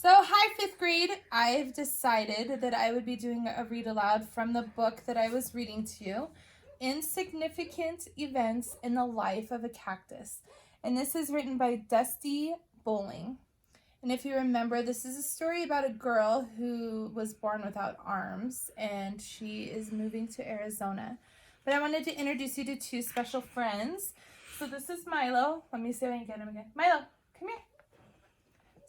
So, hi, fifth grade. I've decided that I would be doing a read aloud from the book that I was reading to you, Insignificant Events in the Life of a Cactus. And this is written by Dusty Bowling. And if you remember, this is a story about a girl who was born without arms, and she is moving to Arizona. But I wanted to introduce you to two special friends. So this is Milo. Let me see if I can get him again. Milo, come here.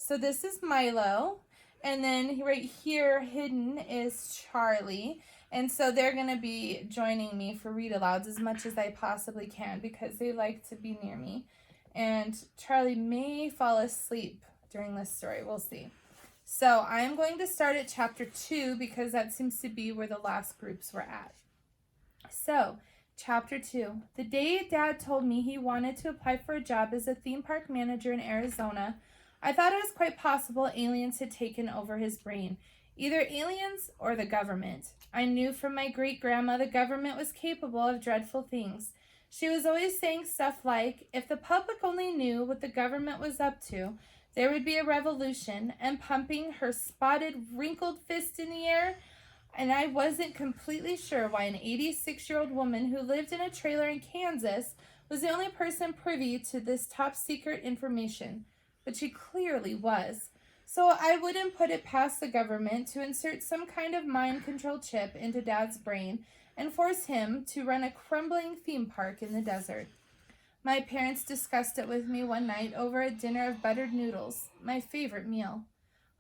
So this is Milo, and then right here hidden is Charlie. And so they're going to be joining me for read-alouds as much as I possibly can because they like to be near me. And Charlie may fall asleep during this story. We'll see. So I am going to start at chapter 2 because that seems to be where the last groups were at. So, chapter 2. The day Dad told me he wanted to apply for a job as a theme park manager in Arizona, I thought it was quite possible aliens had taken over his brain. Either aliens or the government. I knew from my great-grandma the government was capable of dreadful things. She was always saying stuff like, if the public only knew what the government was up to, there would be a revolution, and pumping her spotted, wrinkled fist in the air. And I wasn't completely sure why an 86-year-old woman who lived in a trailer in Kansas was the only person privy to this top-secret information. But she clearly was. So I wouldn't put it past the government to insert some kind of mind control chip into Dad's brain and force him to run a crumbling theme park in the desert. My parents discussed it with me one night over a dinner of buttered noodles, my favorite meal.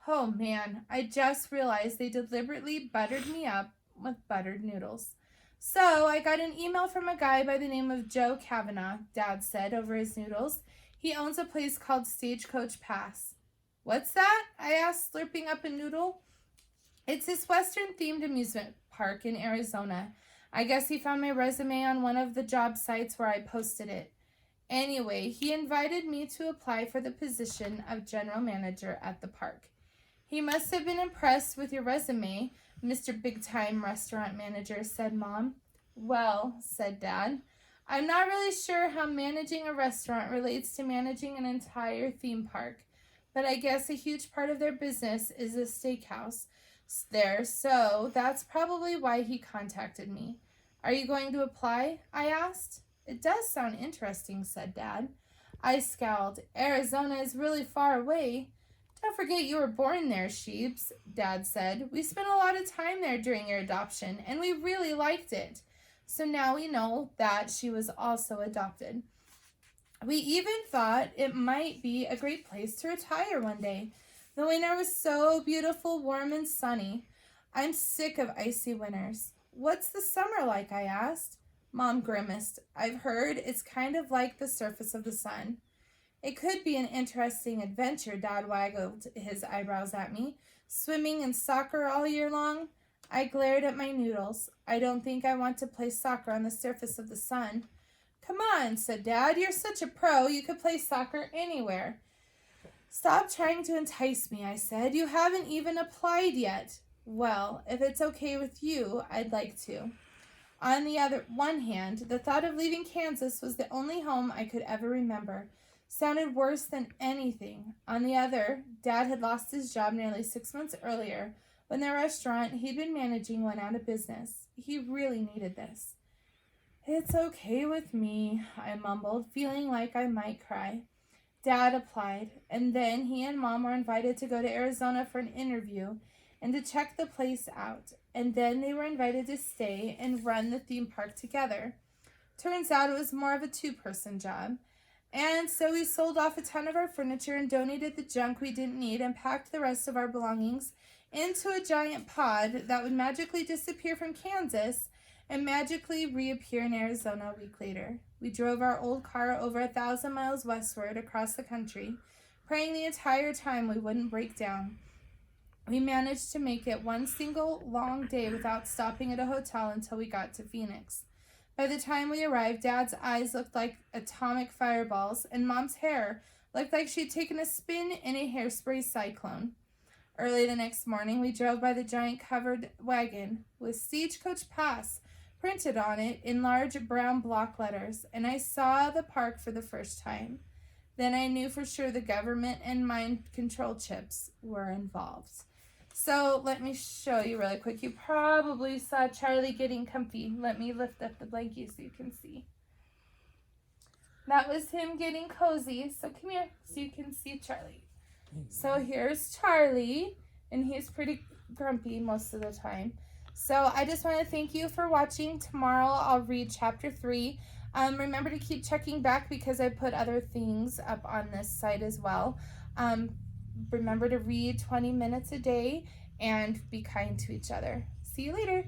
Oh man, I just realized they deliberately buttered me up with buttered noodles. So I got an email from a guy by the name of Joe Kavanaugh, Dad said over his noodles. He owns a place called Stagecoach Pass. What's that? I asked, slurping up a noodle. It's this Western-themed amusement park in Arizona. I guess he found my resume on one of the job sites where I posted it. Anyway, he invited me to apply for the position of general manager at the park. He must have been impressed with your resume, Mr. Big-Time Restaurant Manager, said Mom. Well, said Dad, I'm not really sure how managing a restaurant relates to managing an entire theme park, but I guess a huge part of their business is a steakhouse there, so that's probably why he contacted me. Are you going to apply? I asked. It does sound interesting, said Dad. I scowled. Arizona is really far away. Don't forget you were born there, Sheeps, Dad said. We spent a lot of time there during your adoption, and we really liked it. So now we know that she was also adopted. We even thought it might be a great place to retire one day. The winter was so beautiful, warm, and sunny. I'm sick of icy winters. What's the summer like? I asked. Mom grimaced. I've heard it's kind of like the surface of the sun. It could be an interesting adventure, Dad waggled his eyebrows at me. Swimming and soccer all year long? I glared at my noodles. I don't think I want to play soccer on the surface of the sun. Come on, said Dad. You're such a pro, you could play soccer anywhere. Stop trying to entice me, I said. You haven't even applied yet. Well, if it's okay with you, I'd like to. On the other one hand, the thought of leaving Kansas was the only home I could ever remember. Sounded worse than anything. On the other, Dad had lost his job nearly 6 months earlier when the restaurant he'd been managing went out of business. He really needed this. It's okay with me, I mumbled, feeling like I might cry. Dad applied, and then he and Mom were invited to go to Arizona for an interview and to check the place out. And then they were invited to stay and run the theme park together. Turns out it was more of a two-person job. And so we sold off a ton of our furniture and donated the junk we didn't need and packed the rest of our belongings into a giant pod that would magically disappear from Kansas and magically reappear in Arizona a week later. We drove our old car over 1,000 miles westward across the country, praying the entire time we wouldn't break down. We managed to make it one single long day without stopping at a hotel until we got to Phoenix. By the time we arrived, Dad's eyes looked like atomic fireballs, and Mom's hair looked like she'd taken a spin in a hairspray cyclone. Early the next morning, we drove by the giant covered wagon with Stagecoach Pass printed on it in large brown block letters, and I saw the park for the first time. then I knew for sure the government and mind control chips were involved. So let me show you really quick. You probably saw Charlie getting comfy. Let me lift up the blankie so you can see. That was him getting cozy. So come here so you can see Charlie. So here's Charlie, and he's pretty grumpy most of the time. So I just want to thank you for watching. Tomorrow I'll read chapter 3. Remember to keep checking back because I put other things up on this site as well. Remember to read 20 minutes a day and be kind to each other. See you later.